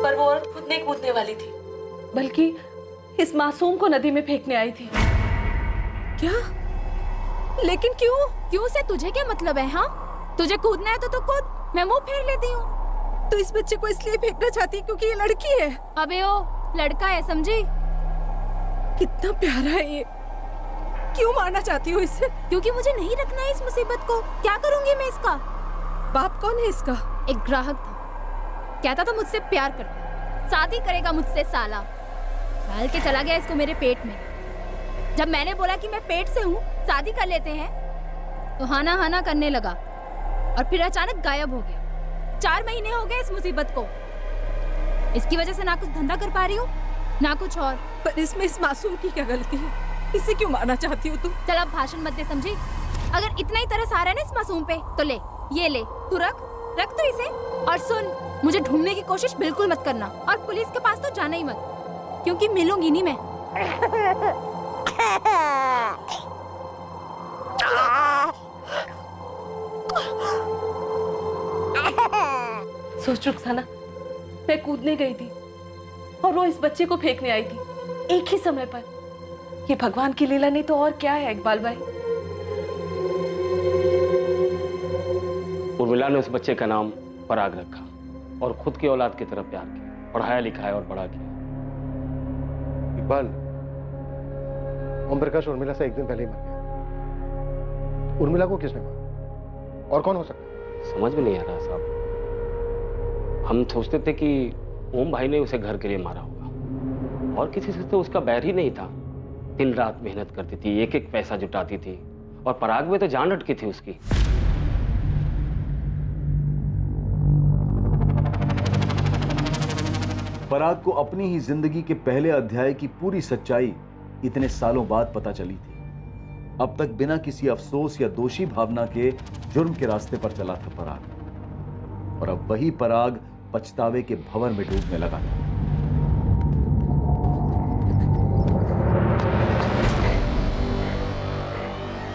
पर वो औरत खुद नहीं कूदने वाली थी, बल्कि इस मासूम को नदी में फेंकने आई थी। क्या? लेकिन क्यों? क्यों से तुझे क्या मतलब है? हाँ, तुझे कूदना है तो तू कूद, मैं मुंह फेर लेती हूँ। तो इस बच्चे को इसलिए फेंकना चाहती है क्योंकि ये लड़की है? अबे ओ, लड़का है, समझी? कितना प्यारा है ये। क्यों मारना चाहती हो इसे? क्योंकि मुझे नहीं रखना है इस मुसीबत को। क्या करूंगी मैं इसका? बाप कौन है इसका? एक ग्राहक था, कहता था मुझसे प्यार करता, शादी करेगा मुझसे साला। डाल के चला गया इसको मेरे पेट में। जब मैंने बोला कि मैं पेट से हूँ, शादी कर लेते हैं, तो हाना हाना करने लगा और फिर अचानक गायब हो गया। 4 महीने हो गए इस मुसीबत को। इसकी वजह से ना कुछ धंधा कर पा रही हूँ, ना कुछ और। पर इसमें इस मासूम की क्या गलती है? इसे क्यों मारना चाहती हो तुम? चल अब भाषण मत दे, समझी? अगर इतना ही तरस आ रहा है ना इस मासूम पे, तो ले, ये ले, तू रख तो इसे। और सुन, मुझे ढूंढने की कोशिश बिल्कुल मत करना, और पुलिस के पास तो जाना ही मत, क्योंकि मिलूंगी नहीं मैं। सोच रुखसाना, मैं कूदने गई थी और वो इस बच्चे को फेंकने आई थी, एक ही समय पर। ये भगवान की लीला नहीं तो और क्या है इकबाल भाई? उर्मिला ने उस बच्चे का नाम पराग रखा और खुद की औलाद की तरह प्यार किया, पढ़ाया लिखाया और बड़ा किया। इकबाल, ओम प्रकाश उर्मिला से एक दिन पहले ही मर गया। उर्मिला को किसने मारा और कौन हो सकता है? समझ में नहीं आ रहा साहब। हम सोचते थे कि ओम भाई ने उसे घर के लिए मारा होगा, और किसी से तो उसका बैर ही नहीं था। दिन रात मेहनत करती थी, एक एक पैसा जुटाती थी, और पराग में तो जान अटकी थी उसकी। पराग को अपनी ही जिंदगी के पहले अध्याय की पूरी सच्चाई इतने सालों बाद पता चली थी। अब तक बिना किसी अफसोस या दोषी भावना के जुर्म के रास्ते पर चला था पराग, और अब वही पराग पछतावे के भंवर में डूबने लगा था।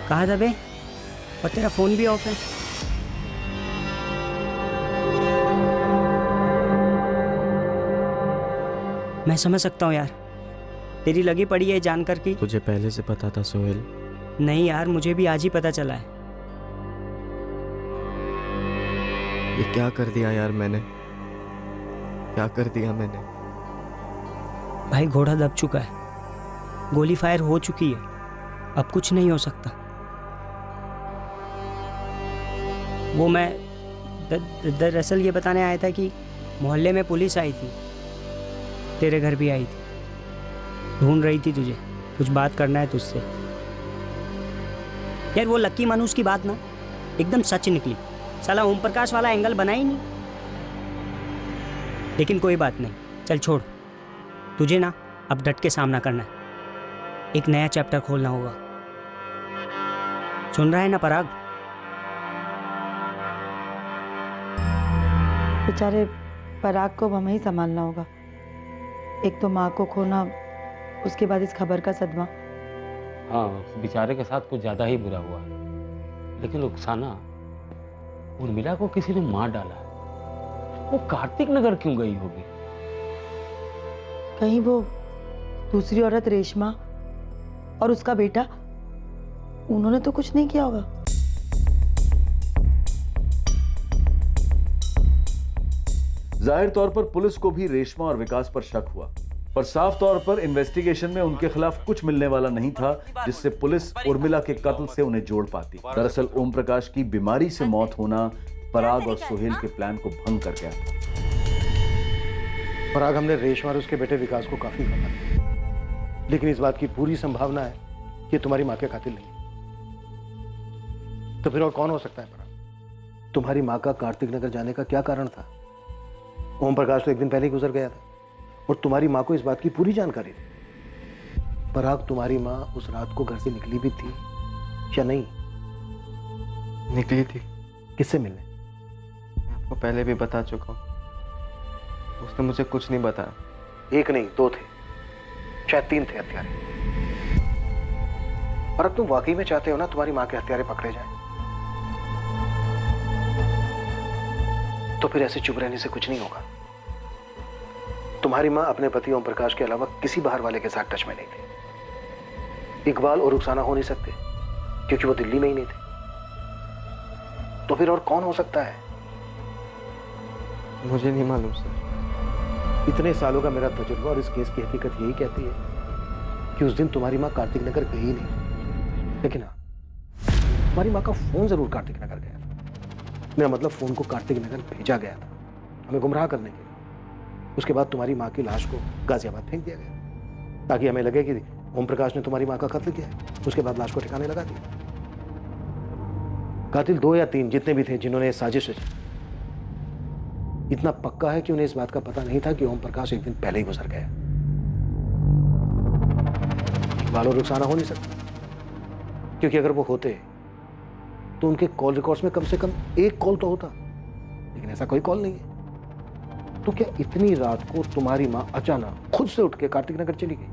कहा था बे? और तेरा फोन भी ऑफ है। मैं समझ सकता हूँ यार, तेरी लगी पड़ी है जानकर की। तुझे पहले से पता था सोहेल? नहीं यार, मुझे भी आज ही पता चला है। ये क्या कर दिया यार मैंने? क्या कर दिया मैंने? भाई घोड़ा दब चुका है, गोली फायर हो चुकी है, अब कुछ नहीं हो सकता। वो मैं दरअसल ये बताने आया था कि मोहल्ले में पुलिस आई थी, तेरे घर भी आई थी, ढूंढ रही थी तुझे, कुछ बात करना है तुझसे। यार वो लक्की मानुस की बात ना एकदम सच निकली, साला ओम प्रकाश वाला एंगल बना ही नहीं। लेकिन कोई बात नहीं, चल छोड़, तुझे ना अब डट के सामना करना है, एक नया चैप्टर खोलना होगा। सुन रहा है ना पराग? बेचारे पराग को हमें ही संभालना होगा। एक तो माँ को खोना, उसके बाद इस खबर का सदमा। हाँ, बेचारे के साथ कुछ ज्यादा ही बुरा हुआ, लेकिन रुखसाना, उर्मिला को किसी ने मार डाला। वो कार्तिक नगर क्यों गई होगी? कहीं वो दूसरी औरत रेशमा और उसका बेटा, उन्होंने तो कुछ नहीं किया होगा। जाहिर तौर पर पुलिस को भी रेशमा और विकास पर शक हुआ, पर साफ तौर पर इन्वेस्टिगेशन में उनके खिलाफ कुछ मिलने वाला नहीं था जिससे पुलिस उर्मिला के कत्ल से उन्हें जोड़ पाती। दरअसल ओम प्रकाश की बीमारी से मौत होना पराग और सोहेल के प्लान को भंग कर गया। पराग, हमने रेशमा और उसके बेटे विकास को काफी भगा दिया, लेकिन इस बात की पूरी संभावना है कि तुम्हारी माँ के कातिल नहीं। तो फिर और कौन हो सकता है पराग? तुम्हारी माँ का कार्तिक नगर जाने का क्या कारण था? ओम प्रकाश तो एक दिन पहले ही गुजर गया था और तुम्हारी माँ को इस बात की पूरी जानकारी थी। पराग, तुम्हारी माँ उस रात को घर से निकली भी थी या नहीं? निकली थी। किससे मिलने? मैं आपको पहले भी बता चुका हूँ, उसने मुझे कुछ नहीं बताया। एक नहीं, दो थे, शायद तीन थे हत्यारे। और अब तुम वाकई में चाहते हो ना तुम्हारी माँ के हत्यारे पकड़े जाएं? तो फिर ऐसे चुप रहने से कुछ नहीं होगा। तुम्हारी माँ अपने पति ओम प्रकाश के अलावा किसी बाहर वाले के साथ टच में नहीं थे। इकबाल और रुखसाना हो नहीं सकते क्योंकि वो दिल्ली में ही नहीं थे। तो फिर और कौन हो सकता है? मुझे नहीं मालूम सर। इतने सालों का मेरा तजुर्बा और इस केस की हकीकत यही कहती है कि उस दिन तुम्हारी माँ कार्तिक नगर गई नहीं, लेकिन हाँ, तुम्हारी माँ का फोन जरूर कार्तिक नगर गया था। मेरा मतलब फोन को कार्तिक नगर भेजा गया था हमें गुमराह करने के लिए। उसके बाद तुम्हारी माँ की लाश को गाजियाबाद फेंक दिया गया ताकि हमें लगे कि ओम प्रकाश ने तुम्हारी माँ का कत्ल किया है। उसके बाद लाश को ठिकाने लगा दिया। कातिल 2 या 3 जितने भी थे जिन्होंने साजिश रची, इतना पक्का है कि उन्हें इस बात का पता नहीं था कि ओम प्रकाश एक दिन पहले ही गुजर गया। इकबाल और रुखसाना हो नहीं सकता क्योंकि अगर वो होते तो उनके कॉल रिकॉर्ड्स में कम से कम एक कॉल तो होता, लेकिन ऐसा कोई कॉल नहीं है। तो क्या इतनी रात को तुम्हारी मां अचानक खुद से उठ के कार्तिक नगर चली गई?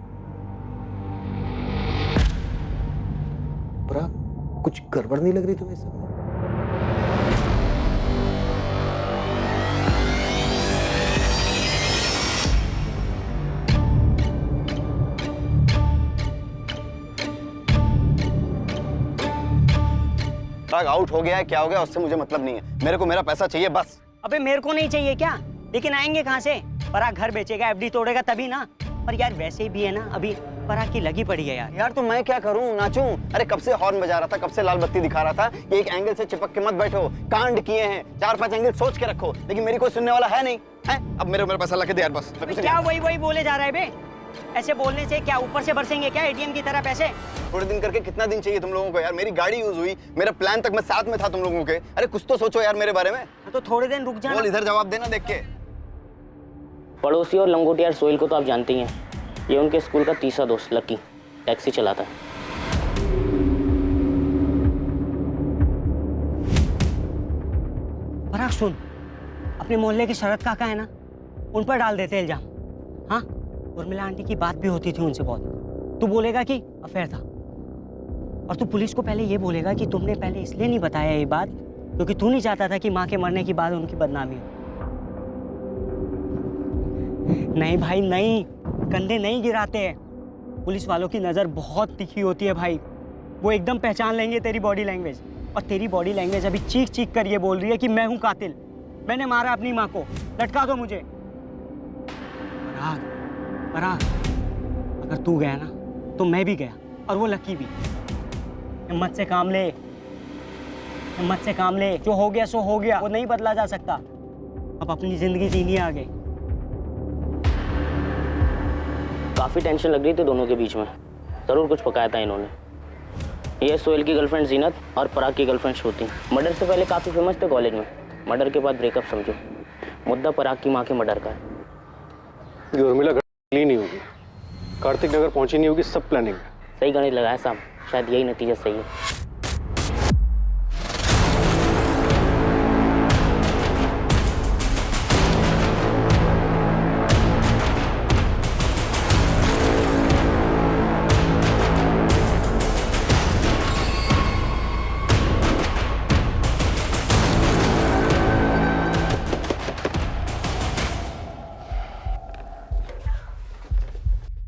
पराग, कुछ गड़बड़ नहीं लग रही तुम्हें इस समय? पराग आउट हो गया है, क्या हो गया उससे मुझे मतलब नहीं है। मेरे को मेरा पैसा चाहिए बस। अबे मेरे को नहीं चाहिए क्या? लेकिन आएंगे कहाँ से? पराग घर बेचेगा, एफडी तोड़ेगा तभी ना। पर यार वैसे भी है ना, अभी पराग की लगी पड़ी है यार। यार तो मैं क्या करूं, नाचूं? अरे कब से हॉर्न बजा रहा था, कब से लाल बत्ती दिखा रहा था कि एक एंगल से चिपक के मत बैठो, कांड किए हैं, 4-5 एंगल सोच के रखो, लेकिन मेरी कोई सुनने वाला है नहीं है। अब मेरा पैसा ला के दे यार बस। क्या वही बोले जा रहा है बे? ऐसे बोलने से क्या ऊपर से बरसेंगे क्या एटीएम की तरह पैसे? थोड़े दिन करके कितना दिन चाहिए तुम लोगों को यार? मेरी गाड़ी यूज हुई, मेरा प्लान तक मैं साथ में था तुम लोगों के। अरे कुछ तो सोचो यार मेरे बारे में। तो थोड़े दिन रुक जाना। बोल, इधर जवाब देना देख के। पड़ोसी और लंगोटियार सोहेल को तो आप जानते ही हैं। ये उनके स्कूल का तीसरा दोस्त लकी टैक्सी चलाता है। पराग सुन, अपने मोहल्ले की शरद काका है ना, उन पर डाल देते इल्जाम। हाँ, उर्मिला आंटी की बात भी होती थी उनसे बहुत। तू बोलेगा कि अफेयर था, और तू पुलिस को पहले ये बोलेगा कि तुमने पहले इसलिए नहीं बताया ये बात क्योंकि तू नहीं चाहता था कि माँ के मरने के बाद उनकी बदनामी हो। नहीं भाई नहीं, कंधे नहीं गिराते हैं। पुलिस वालों की नज़र बहुत तीखी होती है भाई, वो एकदम पहचान लेंगे तेरी बॉडी लैंग्वेज। और तेरी बॉडी लैंग्वेज अभी चीख चीख कर ये बोल रही है कि मैं हूँ कातिल, मैंने मारा अपनी माँ को, लटका दो मुझे। पराग, अगर तू गया ना तो मैं भी गया, और वो लकी भी। हिम्मत से काम ले, हिम्मत से काम ले। जो हो गया सो हो गया, वो नहीं बदला जा सकता। अब अपनी जिंदगी जीनी है आगे। काफ़ी टेंशन लग रही थी दोनों के बीच में, ज़रूर कुछ पकाया था इन्होंने। ये सोहेल की गर्लफ्रेंड जीनत और पराग की गर्लफ्रेंड श्रुति मर्डर से पहले काफ़ी फेमस थे कॉलेज में। मर्डर के बाद ब्रेकअप समझो। मुद्दा पराग की माँ के मर्डर का है। ये उर्मिला गली नहीं होगी, कार्तिक नगर पहुंची नहीं होगी, सब प्लानिंग है। सही गणित लगाया साहब, शायद यही नतीजा सही है।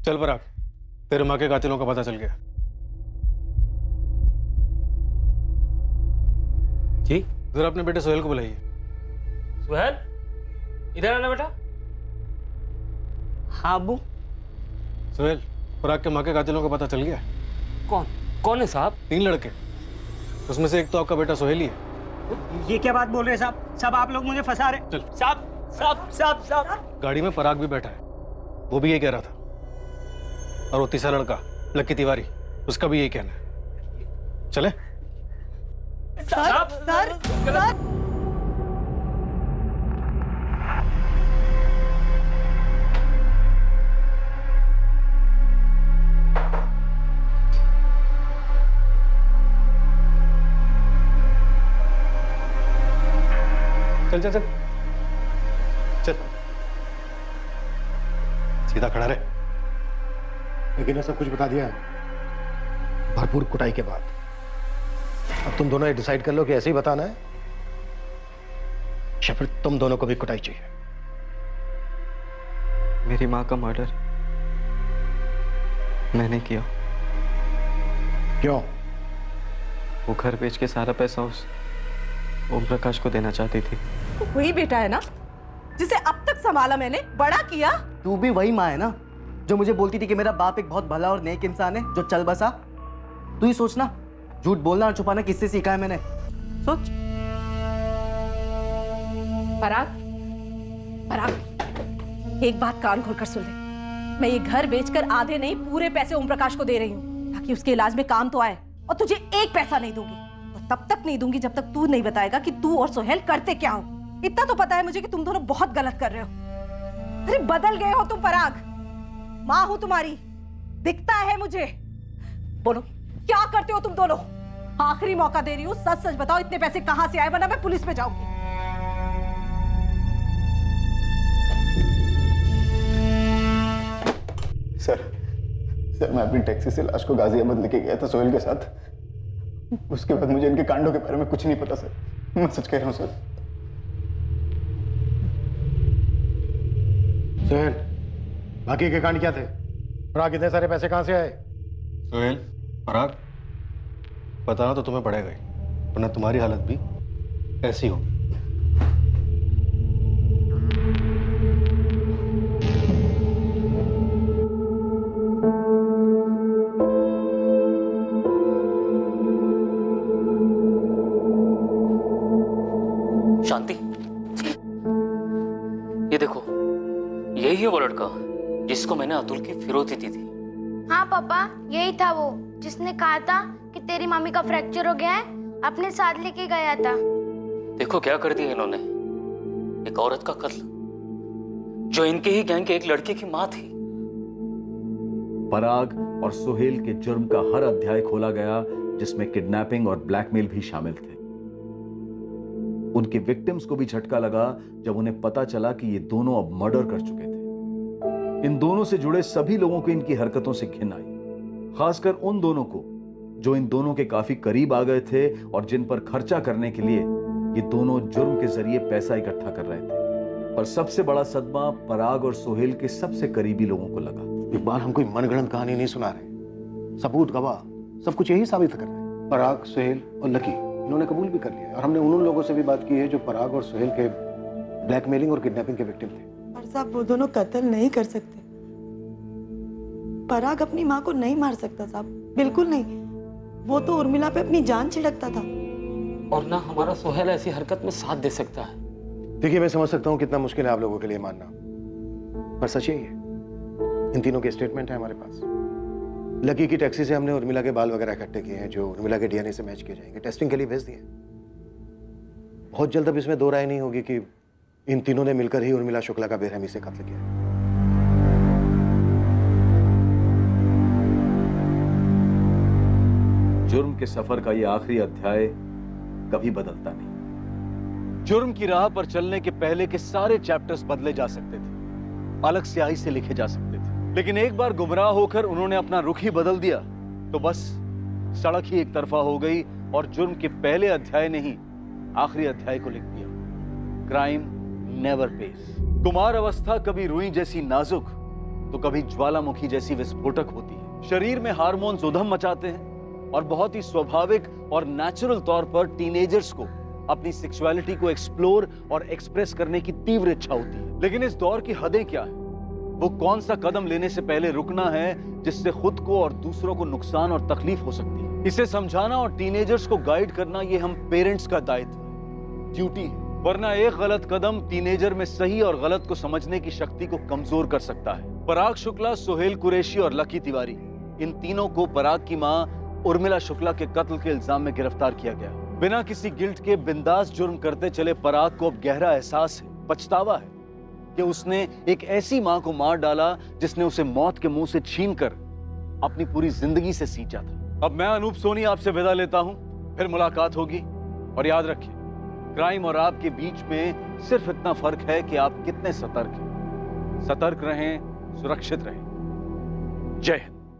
चल पराग, तेरे माँ के कातिलों का पता चल गया। जी जरा अपने बेटे सोहेल को बुलाइए। सुहेल, इधर आना बेटा। हाँ अब्बू। सोहेल, पराग के माँ के कातिलों का पता चल गया। कौन है साहब? 3 लड़के, उसमें से एक तो आपका बेटा सोहेल ही है। ये क्या बात बोल रहे हैं साहब? सब आप लोग मुझे फंसा रहे। चल। साहब। गाड़ी में पराग भी बैठा है, वो भी ये कह रहा था। और वो तीसरा लड़का लक्की तिवारी, उसका भी यही कहना है। चले? सर। चल चल चल चल, सीधा खड़ा रहे। लेकिन सब कुछ बता दिया है, भरपूर कुटाई के बाद। अब तुम दोनों ये डिसाइड कर लो कि ऐसे ही बताना है या फिर तुम दोनों को भी कुटाई चाहिए। मेरी माँ का मर्डर मैंने किया। क्यों? वो घर बेच के सारा पैसा उस ओम प्रकाश को देना चाहती थी। वही बेटा है ना जिसे अब तक संभाला मैंने, बड़ा किया। तू भी वही माँ है ना जो मुझे बोलती थी कि मेरा बाप एक बहुत भला और नेक इंसान है जो चल बसा। तू ही सोचना, झूठ बोलना और छुपाना किससे सीखा है मैंने? सोच। पराग, एक बात कान खोलकर सुन ले। मैं ये घर बेचकर आधे नहीं पूरे पैसे ओम प्रकाश को दे रही हूँ ताकि उसके इलाज में काम तो आए, और तुझे एक पैसा नहीं दूंगी। और तब तक नहीं दूंगी जब तक तू नहीं बताएगा कि तू और सोहेल करते क्या हो। इतना तो पता है मुझे कि तुम दोनों बहुत गलत कर रहे हो। अरे बदल गए हो तुम पराग। माँ हूं तुम्हारी, दिखता है मुझे। बोलो क्या करते हो तुम दोनों? आखिरी मौका दे रही हूँ, सच सच बताओ इतने पैसे कहां से आए, वरना मैं पुलिस में जाऊंगी। सर मैं अपनी टैक्सी से लाश को गाजियाबाद लेके गया था सोहेल के साथ। उसके बाद मुझे इनके कांडों के बारे में कुछ नहीं पता सर, मैं सच कह रहा हूँ सर। सोहेल, बाकी के कांड क्या थे? पराग, इतने सारे पैसे कहां से आए? सोहेल, पराग, बताना तो तुम्हें पड़ेगा ही, वरना तुम्हारी हालत भी ऐसी होगी। शांति, ये देखो, यही है वो लड़का जिसको मैंने अतुल की फिरौती दी थी। हाँ पापा, यही था वो जिसने कहा था कि तेरी मम्मी का फ्रैक्चर हो गया है, अपने साथ लेके गया था। देखो क्या कर दिया इन्होंने, एक औरत का कत्ल जो इनके ही गैंग के एक लड़के की माँ थी। पराग और सोहेल के जुर्म का हर अध्याय खोला गया जिसमें किडनैपिंग और ब्लैकमेल भी शामिल थे। उनके विक्टिम्स को भी झटका लगा जब उन्हें पता चला कि ये दोनों अब मर्डर कर चुके थे। इन दोनों से जुड़े सभी लोगों को इनकी हरकतों से घिन आई, खासकर उन दोनों को जो इन दोनों के काफी करीब आ गए थे और जिन पर खर्चा करने के लिए ये दोनों जुर्म के जरिए पैसा इकट्ठा कर रहे थे। पर सबसे बड़ा सदमा पराग और सोहेल के सबसे करीबी लोगों को लगा। इकबाल, हम कोई मनगढ़ंत कहानी नहीं सुना रहे, सबूत गवाह सब कुछ यही साबित कर रहे हैं। पराग, सोहेल और लकी इन्होंने कबूल भी कर लिया, और हमने उन लोगों से भी बात की है जो पराग और सोहेल के ब्लैकमेलिंग और किडनैपिंग के विक्टिम थे। पर साहब, वो दोनों कत्ल नहीं कर सकते। पराग अपनी माँ को नहीं मार सकता साहब, बिल्कुल नहीं। वो तो उर्मिला पे अपनी जान छिड़कता था। और ना हमारा सोहेल ऐसी हरकत में साथ दे सकता है। देखिए, मैं समझ सकता हूँ कितना मुश्किल है आप लोगों के लिए मानना, पर सच यही है। इन तीनों के स्टेटमेंट है हमारे पास। लकी की टैक्सी से हमने उर्मिला के बाल वगैरह इकट्ठे किए हैं जो उर्मिला के डीएनए से मैच किए जाएंगे, टेस्टिंग के लिए भेज दिए। बहुत जल्द अब इसमें दो राय नहीं होगी कि इन तीनों ने मिलकर ही उर्मिला शुक्ला का बेरहमी से कत्ल किया। जुर्म के सफर का यह आखिरी अध्याय कभी बदलता नहीं। जुर्म की राह पर चलने के पहले के सारे चैप्टर्स बदले जा सकते थे, अलग स्याही से लिखे जा सकते थे, लेकिन एक बार गुमराह होकर उन्होंने अपना रुख ही बदल दिया तो बस सड़क ही एक तरफा हो गई और जुर्म के पहले अध्याय ने ही आखिरी अध्याय को लिख दिया। Crime never pace. कुमार अवस्था कभी रुई जैसी नाजुक तो कभी ज्वालामुखी जैसी विस्फोटक होती है। शरीर में हार्मोन्स उधम मचाते हैं और बहुत ही स्वाभाविक और नेचुरल तौर पर टीनेजर्स को अपनी सेक्सुअलिटी को एक्सप्लोर और एक्सप्रेस करने की तीव्र इच्छा होती है। लेकिन इस दौर की हदें क्या है? वो कौन सा कदम लेने से पहले रुकना है जिससे खुद को और दूसरों को नुकसान और तकलीफ हो सकती है? इसे समझाना और टीनेजर्स को गाइड करना ये हम पेरेंट्स का दायित्व है, ड्यूटी है। वरना एक गलत कदम टीनेजर में सही और गलत को समझने की शक्ति को कमजोर कर सकता है। पराग शुक्ला, सोहेल कुरैशी और लकी तिवारी, इन तीनों को पराग की मां उर्मिला शुक्ला के कत्ल के इल्जाम में गिरफ्तार किया गया। बिना किसी गिल्ट के बिंदास जुर्म करते चले पराग को अब गहरा एहसास है, पछतावा है कि उसने एक ऐसी मां को मार डाला जिसने उसे मौत के मुंह से छीनकर अपनी पूरी जिंदगी से सींचा था। अब मैं अनूप सोनी आपसे विदा लेता हूं, फिर मुलाकात होगी। और याद रखिए, क्राइम और आपके बीच में सिर्फ इतना फर्क है कि आप कितने सतर्क हैं। सतर्क रहें, सुरक्षित रहें। जय हिंद।